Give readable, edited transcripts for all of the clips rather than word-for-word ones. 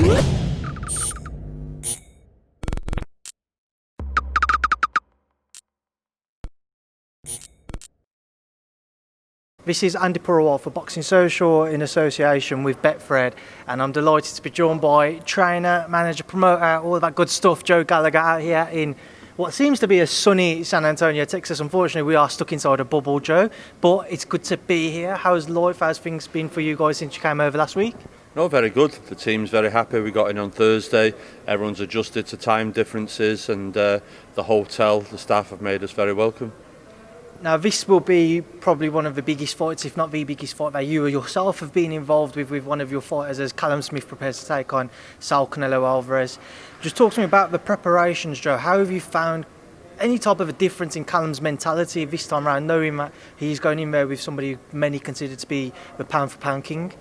This is Andi Purewal for Boxing Social in association with Betfred, and I'm delighted to be joined by trainer, manager, promoter, all that good stuff, Joe Gallagher, out here in what seems to be a sunny San Antonio, Texas. Unfortunately, we are stuck inside a bubble, Joe, but it's good to be here. How's life? How's things been for you guys since you came over last week? No, very good. The team's very happy. We got in on Thursday. Everyone's adjusted to time differences, and the hotel, the staff have made us very welcome. Now, this will be probably one of the biggest fights, if not the biggest fight, that you yourself have been involved with one of your fighters as Callum-Smith prepares to take on Canelo-Alvarez. Just talk to me about the preparations, Joe. How have you found any type of a difference in Callum's mentality this time around, knowing that he's going in there with somebody many consider to be the pound-for-pound king?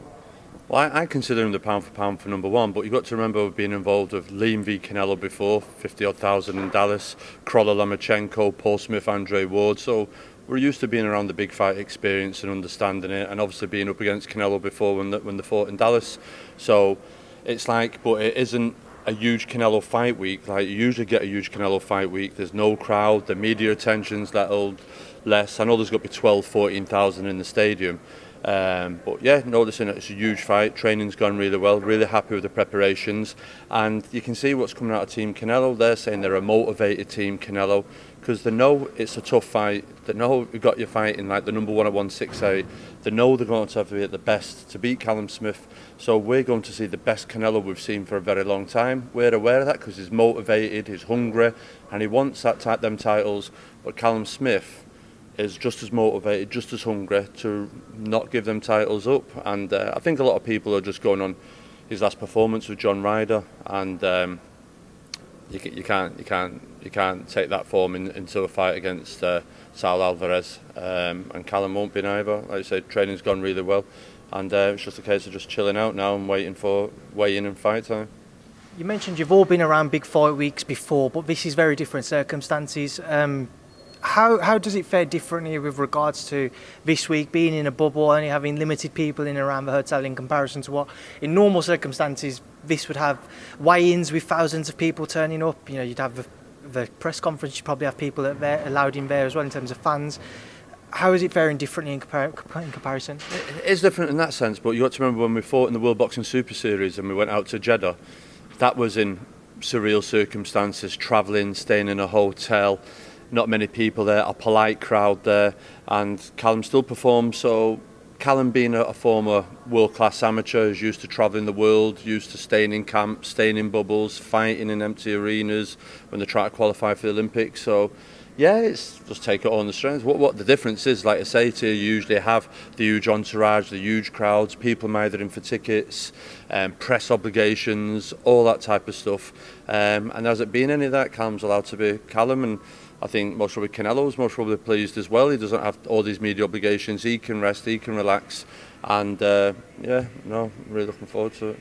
Well, I consider him the pound for number one, but you've got to remember we've been involved with Liam v Canelo before, 50-odd thousand in Dallas, Kroller Lomachenko, Paul Smith, Andre Ward, so we're used to being around the big fight experience and understanding it, and obviously being up against Canelo before when they fought in Dallas. So it's like, but it isn't a huge Canelo fight week. Like you usually get a huge Canelo fight week, there's no crowd, the media attention's less. I know there's got to be 12, 14,000 in the stadium. But yeah, noticing it's a huge fight. Training's gone really well, really happy with the preparations, and you can see what's coming out of Team Canelo. They're saying they're a motivated Team Canelo because they know it's a tough fight. They know you've got your fight in like the number one at 168. They know they're going to have to be at the best to beat Callum-Smith. So we're going to see the best Canelo we've seen for a very long time. We're aware of that because he's motivated, he's hungry, and he wants them titles. But Callum-Smith is just as motivated, just as hungry to not give them titles up. And I think a lot of people are just going on his last performance with John Ryder, and you can't take that form into a fight against Saul Alvarez, and Callum won't be neither. Like I said, training's gone really well, and it's just a case of just chilling out now and waiting for weigh-in and fight time. You mentioned you've all been around big fight weeks before, but this is very different circumstances. How does it fare differently with regards to this week being in a bubble, only having limited people in and around the hotel in comparison to what in normal circumstances this would have weigh-ins with thousands of people turning up? You know, you'd have the press conference, you'd probably have people allowed in there as well in terms of fans. How is it faring differently in comparison? It is different in that sense, but you got to remember when we fought in the World Boxing Super Series and we went out to Jeddah, that was in surreal circumstances, travelling, staying in a hotel. Not many people there, a polite crowd there, and Callum still performs. So Callum, being a former world-class amateur, is used to travelling the world, used to staying in camps, staying in bubbles, fighting in empty arenas when they try to qualify for the Olympics. So yeah, it's just take it all in the strength. What the difference is, like I say to you, you usually have the huge entourage, the huge crowds, people mithering for tickets, press obligations, all that type of stuff. And has it been any of that? Callum's allowed to be Callum, and I think most probably Canelo's most probably pleased as well. He doesn't have all these media obligations. He can rest, he can relax, and really looking forward to it.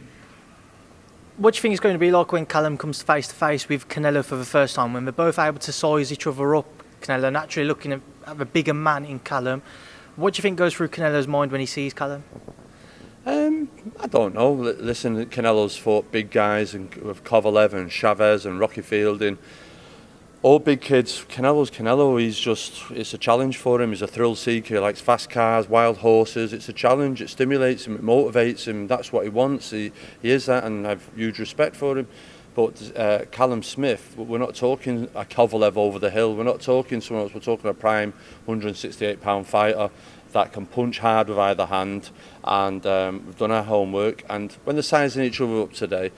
What do you think it's going to be like when Callum comes face to face with Canelo for the first time, when they're both able to size each other up? Canelo naturally looking at the bigger man in Callum. What do you think goes through Canelo's mind when he sees Callum? I don't know. Listen, Canelo's fought big guys with Kovalev and Chavez and Rocky Fielding. All big kids. Canelo's Canelo. It's a challenge for him. He's a thrill seeker. He likes fast cars, wild horses. It's a challenge. It stimulates him. It motivates him. That's what he wants. He is that, and I have huge respect for him. But Callum-Smith, we're not talking a Kovalev over the hill. We're not talking someone else. We're talking a prime 168-pound fighter that can punch hard with either hand. And we've done our homework. And when they're sizing each other up today,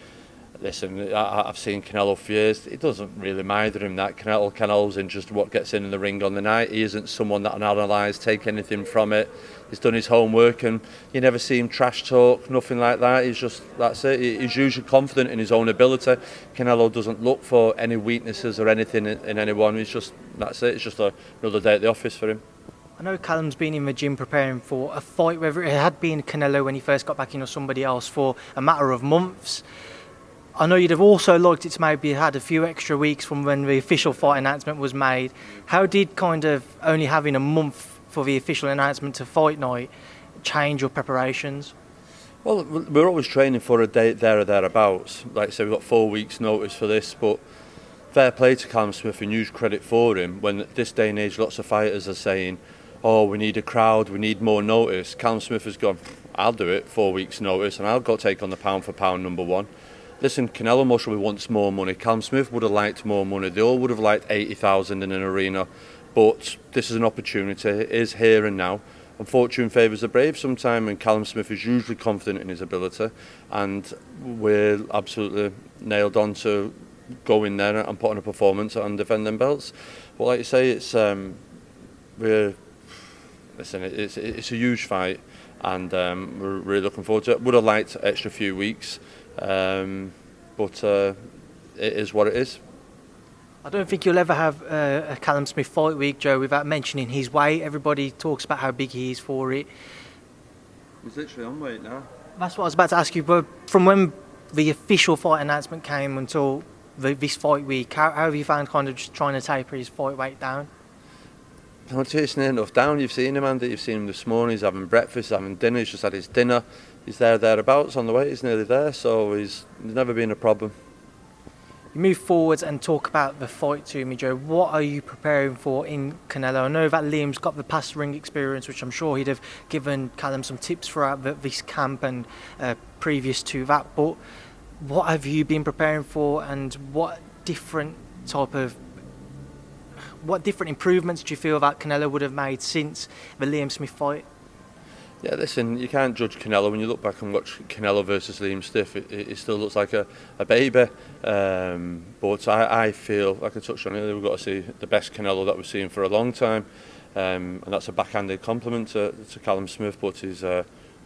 listen, I've seen Canelo for years. It doesn't really matter him that Canelo's in just what gets in the ring on the night. He isn't someone that will analyse, take anything from it. He's done his homework, and you never see him trash talk, nothing like that. That's it. He's usually confident in his own ability. Canelo doesn't look for any weaknesses or anything in anyone. That's it. It's just another day at the office for him. I know Callum's been in the gym preparing for a fight, whether it had been Canelo when he first got back in or somebody else, for a matter of months. I know you'd have also liked it to maybe had a few extra weeks from when the official fight announcement was made. How did kind of only having a month for the official announcement to fight night change your preparations? Well, we're always training for a date there or thereabouts. Like I say, we've got 4 weeks' notice for this, but fair play to Callum-Smith and huge credit for him. When at this day and age, lots of fighters are saying, "Oh, we need a crowd, we need more notice." Callum-Smith has gone, "I'll do it, 4 weeks' notice, and I'll go take on the pound for pound number one." Listen, Canelo most probably wants more money. Callum-Smith would have liked more money. They all would have liked 80,000 in an arena, but this is an opportunity. It is here and now. And fortune favours the brave sometime, and Callum-Smith is usually confident in his ability, and we're absolutely nailed on to go in there and put on a performance and defend them belts. But like you say, it's it's a huge fight, and we're really looking forward to it. Would have liked an extra few weeks, but it is what it is. I don't think you'll ever have a Callum-Smith fight week, Joe, without mentioning his weight. Everybody talks about how big he is for it. He's literally on weight now. That's what I was about to ask you, but from when the official fight announcement came until this fight week, how have you found kind of just trying to taper his fight weight down? No, it's near enough down. You've seen him, Andy. You've seen him this morning. He's having breakfast, having dinner. He's just had his dinner. He's thereabouts on the weight. He's nearly there, so he's never been a problem. You move forwards and talk about the fight to me, Joe. What are you preparing for in Canelo? I know that Liam's got the past ring experience, which I'm sure he'd have given Callum some tips throughout this camp and previous to that. But what have you been preparing for, and what different improvements do you feel that Canelo would have made since the Liam Smith fight? Yeah, listen, you can't judge Canelo. When you look back and watch Canelo versus Liam Smith, it still looks like a baby. But I feel, like I touched on earlier, we've got to see the best Canelo that we've seen for a long time. And that's a backhanded compliment to Callum Smith, but he's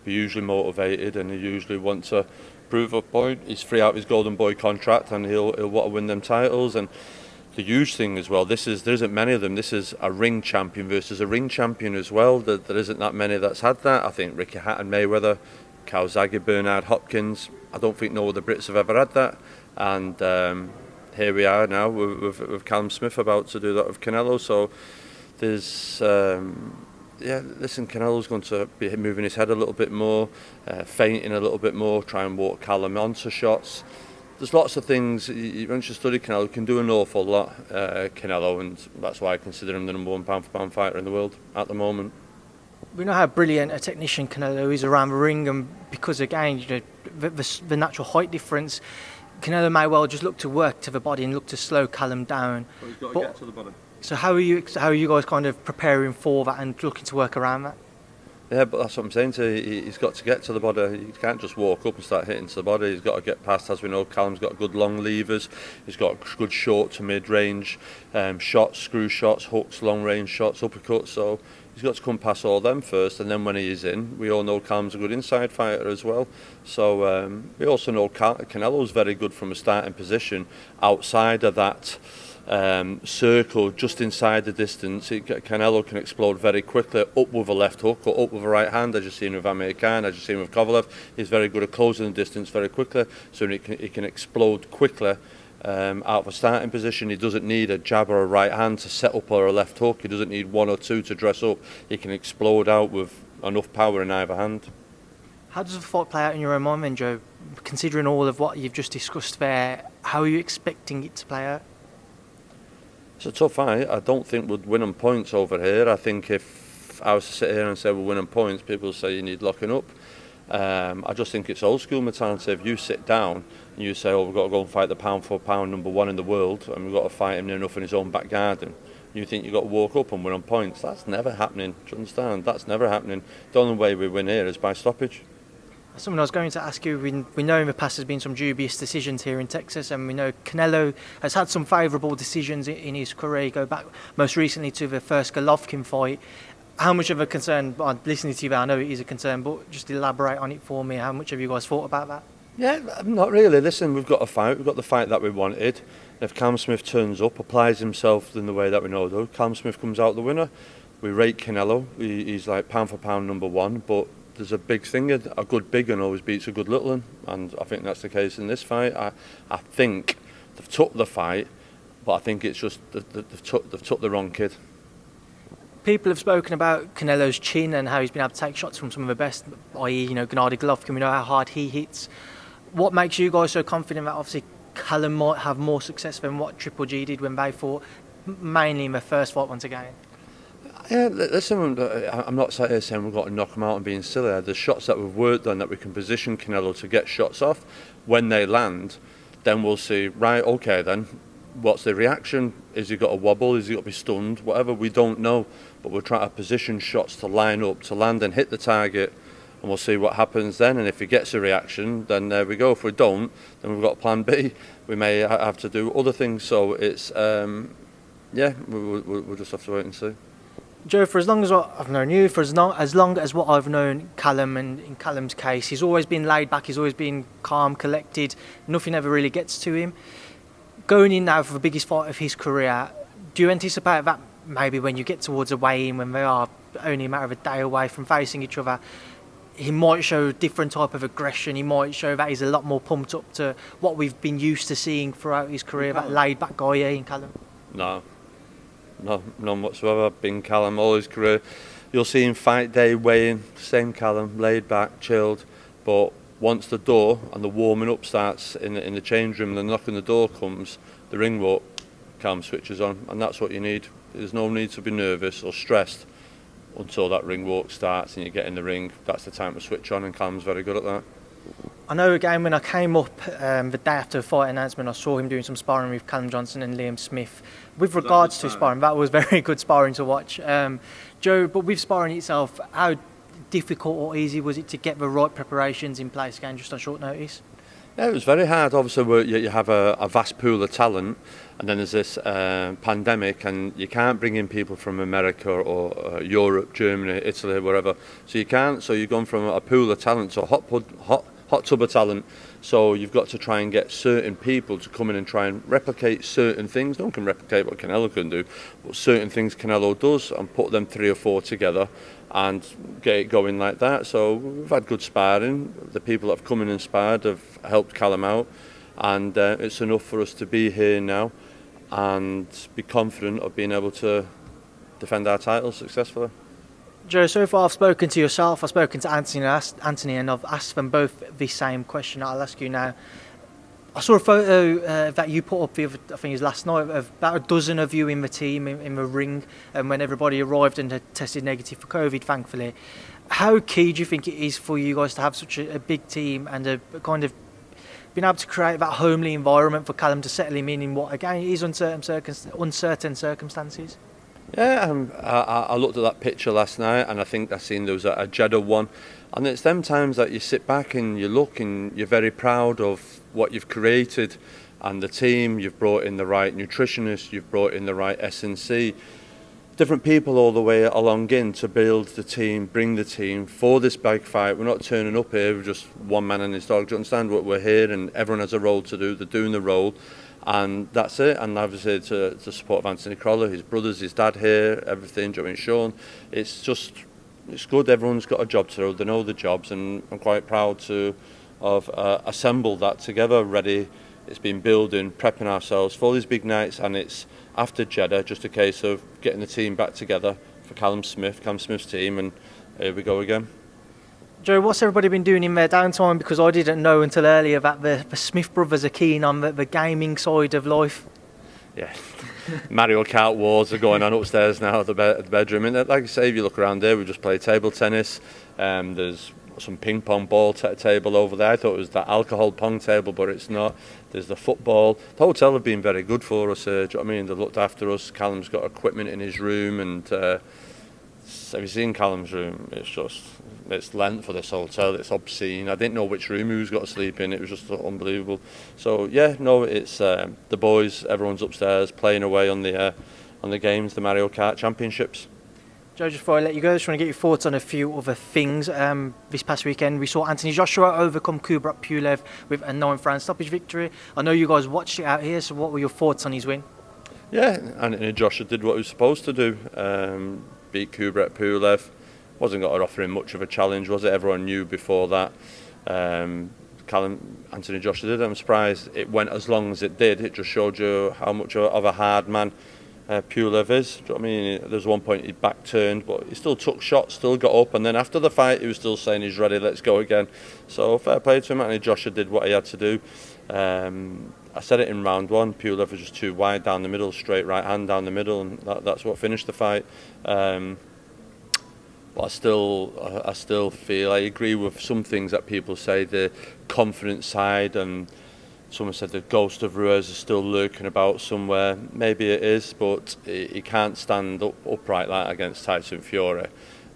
usually motivated and he usually wants to prove a point. He's free out his Golden Boy contract and he'll want to win them titles. And the huge thing as well, there isn't many of them. This is a ring champion versus a ring champion as well. There isn't that many that's had that. I think Ricky Hatton, Mayweather, Kawasaki, Bernard Hopkins. I don't think no other Brits have ever had that. And here we are now with Callum Smith about to do that with Canelo. So there's listen, Canelo's going to be moving his head a little bit more, feinting a little bit more, try and walk Callum onto shots. There's lots of things. Once you study Canelo, can do an awful lot, Canelo, and that's why I consider him the number one pound for pound fighter in the world at the moment. We know how brilliant a technician Canelo is around the ring, and because again, the natural height difference, Canelo may well just look to work to the body and look to slow Callum down. But he's got to get to the body. So how are you guys kind of preparing for that and looking to work around that? Yeah, but that's what I'm saying to you. He's got to get to the body. He can't just walk up and start hitting to the body. He's got to get past, as we know, Callum's got good long levers. He's got good short to mid-range shots, screw shots, hooks, long-range shots, uppercuts. So he's got to come past all them first, and then when he is in, we all know Callum's a good inside fighter as well. So we also know Canelo's very good from a starting position outside of that circle, just inside the distance. Canelo can explode very quickly up with a left hook or up with a right hand, as you've seen with Amir Khan, as you've seen with Kovalev. He's very good at closing the distance very quickly, so he can explode quickly out of a starting position. He doesn't need a jab or a right hand to set up or a left hook. He doesn't need one or two to dress up. He can explode out with enough power in either hand. How does the fight play out in your own mind then, Joe? Considering all of what you've just discussed there, how are you expecting it to play out? It's a tough fight. I don't think we'd win on points over here. I think if I was to sit here and say we're winning points, people would say you need locking up. I just think it's old school mentality. If you sit down and you say, oh, we've got to go and fight the pound for pound number one in the world, and we've got to fight him near enough in his own back garden, you think you've got to walk up and win on points. That's never happening. Do you understand? That's never happening. The only way we win here is by stoppage. Something I was going to ask you, we know in the past there's been some dubious decisions here in Texas, and we know Canelo has had some favourable decisions in his career. Go back most recently to the first Golovkin fight. How much of a concern, listening to you, I know it is a concern, but just elaborate on it for me. How much have you guys thought about that? Yeah, not really. Listen, we've got a fight. We've got the fight that we wanted. If Callum Smith turns up, applies himself in the way that we know though, Callum Smith comes out the winner. We rate Canelo. He's like pound for pound number one, but there's a big thing. A good big one always beats a good little one, and I think that's the case in this fight. I think they've took the fight, but I think it's just they've took the wrong kid. People have spoken about Canelo's chin and how he's been able to take shots from some of the best, i.e., Gennady Golovkin. We know how hard he hits. What makes you guys so confident that obviously Callum might have more success than what Triple G did when they fought, mainly in the first fight once again? Yeah, listen, I'm not sat here saying we've got to knock them out and being silly. There's shots that we've worked on that we can position Canelo to get shots off. When they land, then we'll see, right, okay then, what's the reaction? Is he got a wobble? Is he got to be stunned? Whatever, we don't know. But we're trying to position shots to line up, to land and hit the target, and we'll see what happens then. And if he gets a reaction, then there we go. If we don't, then we've got plan B. We may have to do other things. So it's, we'll just have to wait and see. Joe, for as long as I've known you, for as long as what I've known Callum, and in Callum's case, he's always been laid back, he's always been calm, collected, nothing ever really gets to him. Going in now for the biggest fight of his career, do you anticipate that maybe when you get towards a weigh-in, when they are only a matter of a day away from facing each other, he might show a different type of aggression, he might show that he's a lot more pumped up to what we've been used to seeing throughout his career, that laid-back guy in Callum? No, none whatsoever. Been Callum all his career. You'll see him fight day, weighing, same Callum, laid back, chilled. But once the door and the warming up starts in the change room, and the knock on the door comes, the ring walk, Callum switches on, and that's what you need. There's no need to be nervous or stressed until that ring walk starts and you get in the ring. That's the time to switch on, and Callum's very good at that. I know again when I came up the day after the fight announcement, I saw him doing some sparring with Callum Johnson and Liam Smith. With regards to sparring, that was very good sparring to watch. Joe, but with sparring itself, how difficult or easy was it to get the right preparations in place again just on short notice? Yeah, it was very hard. Obviously, you have a vast pool of talent, and then there's this pandemic, and you can't bring in people from America or Europe, Germany, Italy, wherever. So you can't. So you've gone from a pool of talent to a hot tub of talent. So you've got to try and get certain people to come in and try and replicate certain things. No one can replicate what Canelo can do, but certain things Canelo does, and put them 3 or 4 together and get it going like that. So we've had good sparring. The people that have come in and sparred have helped Callum out, and it's enough for us to be here now and be confident of being able to defend our titles successfully. Joe, so far I've spoken to yourself, I've spoken to Anthony, and I've asked them both the same question. I'll ask you now. I saw a photo that you put up I think it was last night, of about a dozen of you in the team in the ring, and when everybody arrived and had tested negative for COVID, thankfully. How key do you think it is for you guys to have such a big team and a kind of being able to create that homely environment for Callum to settle him in what again is uncertain circumstances? Yeah, I looked at that picture last night, and I think I seen there was a Jeddah one, and it's them times that you sit back and you look and you're very proud of what you've created and the team. You've brought in the right nutritionist, you've brought in the right S&C, different people all the way along in to build the team, bring the team for this big fight. We're not turning up here with just one man and his dog. Do you understand? We're here and everyone has a role to do. They're doing the role. And that's it. And obviously to support Anthony Crolla, his brothers, his dad here, everything, Joe and Sean. It's good. Everyone's got a job to do. They know the jobs, and I'm quite proud to have assembled that together, ready. It's been building, prepping ourselves for these big nights, and it's after Jeddah, just a case of getting the team back together for Callum Smith's team, and here we go again. Joe, what's everybody been doing in their downtime? Because I didn't know until earlier that the Smith brothers are keen on the gaming side of life. Yeah, Mario Kart wars are going on upstairs now at the bedroom. And like I say, if you look around there, we just play table tennis. There's some ping pong ball table over there. I thought it was the alcohol pong table, but it's not. There's the football. The hotel have been very good for us. Do you know what I mean? They looked after us. Callum's got equipment in his room, and have you seen Callum's room? It's lent for this hotel. It's obscene. I didn't know which room he was got to sleep in. It was just unbelievable. So yeah, no, it's the boys. Everyone's upstairs playing away on the games, the Mario Kart Championships. Joe, just before I let you go, I just want to get your thoughts on a few other things. This past weekend, we saw Anthony Joshua overcome Kubrat Pulev with a 9th-round stoppage victory. I know you guys watched it out here, so what were your thoughts on his win? Yeah, Anthony Joshua did what he was supposed to do. Beat Kubrat Pulev. Wasn't going to offer him much of a challenge, was it? Everyone knew before that. Anthony Joshua did. I'm surprised it went as long as it did. It just showed you how much of a hard man Purewal is. Do you know what I mean? There's one point he back turned, but he still took shots, still got up, and then after the fight he was still saying he's ready, let's go again. So fair play to him. Anthony Joshua did what he had to do. I said it in round one, Purewal was just too wide down the middle, straight right hand down the middle, and that's what finished the fight. But I still feel, I agree with some things that people say, the confidence side, and someone said the ghost of Ruiz is still lurking about somewhere. Maybe it is, but he can't stand upright like that against Tyson Fury.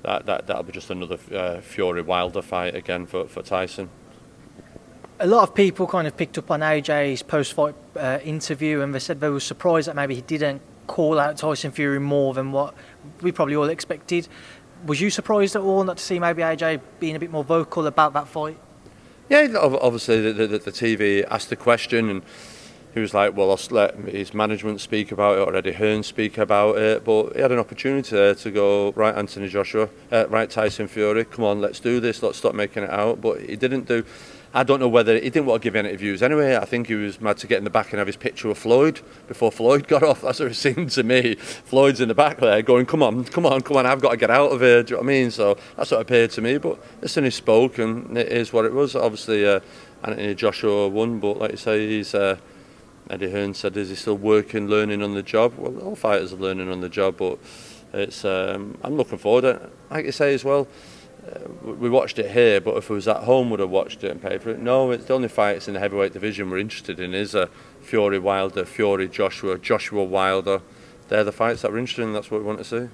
That'll be just another Fury Wilder fight again for Tyson. A lot of people kind of picked up on AJ's post-fight interview, and they said they were surprised that maybe he didn't call out Tyson Fury more than what we probably all expected. Was you surprised at all not to see maybe AJ being a bit more vocal about that fight? Yeah, obviously the TV asked the question, and he was like, well, I'll let his management speak about it, or Eddie Hearn speak about it, but he had an opportunity there to go, right, Anthony Joshua, right, Tyson Fury, come on, let's do this, let's stop making it out, but he didn't do. I don't know whether he didn't want to give any interviews anyway. I think he was mad to get in the back and have his picture with Floyd before Floyd got off. That's what it seemed to me. Floyd's in the back there going, come on, I've got to get out of here. Do you know what I mean? So that's what appeared to me. But listen, he spoke, and it is what it was. Obviously, Anthony Joshua won, but like you say, he's Eddie Hearn said, is he still working, learning on the job? Well, all fighters are learning on the job, but it's I'm looking forward to it. Like you say as well, we watched it here, but if it was at home, would have watched it and paid for it. No, it's the only fights in the heavyweight division we're interested in is Fury Wilder, Fury Joshua, Joshua Wilder. They're the fights that we're interested in. That's what we want to see.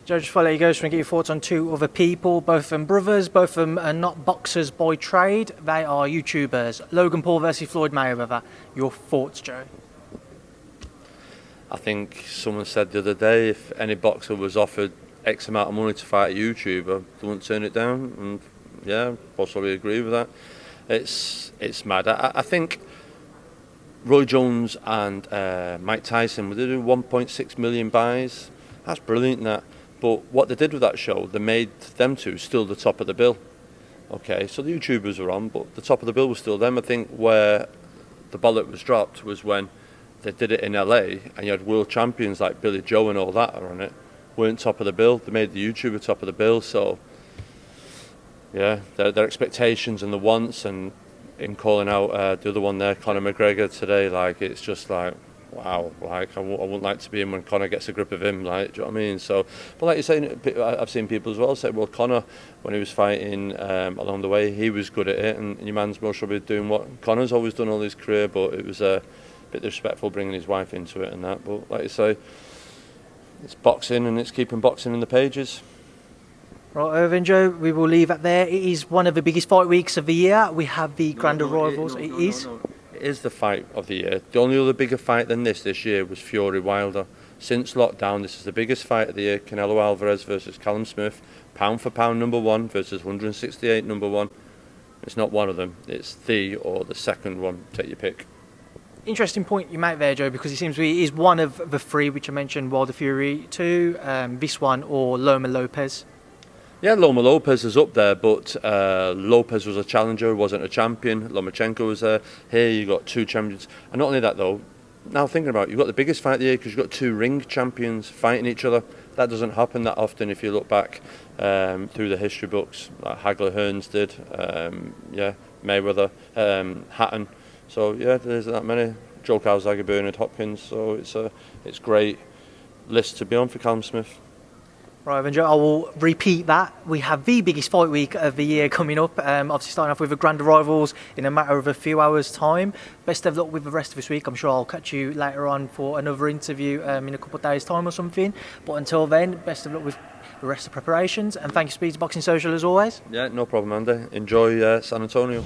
Joe, just before I let you go, just want to get your thoughts on two other people, both of them brothers, both of them are not boxers by trade. They are YouTubers. Logan Paul versus Floyd Mayweather. Your thoughts, Joe? I think someone said the other day, if any boxer was offered X amount of money to fight a YouTuber, they wouldn't turn it down, and yeah, possibly agree with that. It's mad. I think Roy Jones and Mike Tyson, were they doing 1.6 million buys? That's brilliant, that. But what they did with that show, they made them two still the top of the bill. Okay, so the YouTubers were on, but the top of the bill was still them. I think where the bullet was dropped was when they did it in LA, and you had world champions like Billy Joe and all that are on it, weren't top of the bill. They made the YouTuber top of the bill. So yeah, their expectations and the wants, and in calling out the other one there, Conor McGregor today, like, it's just like, wow, like I wouldn't like to be in when Conor gets a grip of him, like, do you know what I mean? So, but like you're saying, I've seen people as well say, well, Conor, when he was fighting along the way, he was good at it, and your man's most probably doing what Conor's always done all his career, but it was a bit disrespectful bringing his wife into it and that. But like you say, it's boxing, and it's keeping boxing in the pages. Right, Irvin, Joe, we will leave it there. It is one of the biggest fight weeks of the year. We have the Grand Arrivals. It is the fight of the year. The only other bigger fight than this year was Fury Wilder. Since lockdown, this is the biggest fight of the year. Canelo Alvarez versus Callum-Smith, pound for pound number one versus 168 number one. It's not one of them. It's the or the second one. Take your pick. Interesting point you make there, Joe, because it seems he is one of the three which I mentioned, Wilder Fury 2, this one, or Loma Lopez. Yeah, Loma Lopez is up there, but Lopez was a challenger, wasn't a champion. Lomachenko was there. Here you got two champions. And not only that, though, now thinking about it, you've got the biggest fight of the year because you've got two ring champions fighting each other. That doesn't happen that often if you look back through the history books, like Hagler Hearns did, Mayweather, Hatton. So yeah, there's that many. Joe Gallagher, Bernard Hopkins. So it's great list to be on for Callum-Smith. Right, then, Joe, I will repeat that. We have the biggest fight week of the year coming up. Obviously starting off with the Grand Arrivals in a matter of a few hours' time. Best of luck with the rest of this week. I'm sure I'll catch you later on for another interview in a couple of days' time or something. But until then, best of luck with the rest of the preparations. And thank you, Speed to Boxing Social, as always. Yeah, no problem, Andy. Enjoy San Antonio.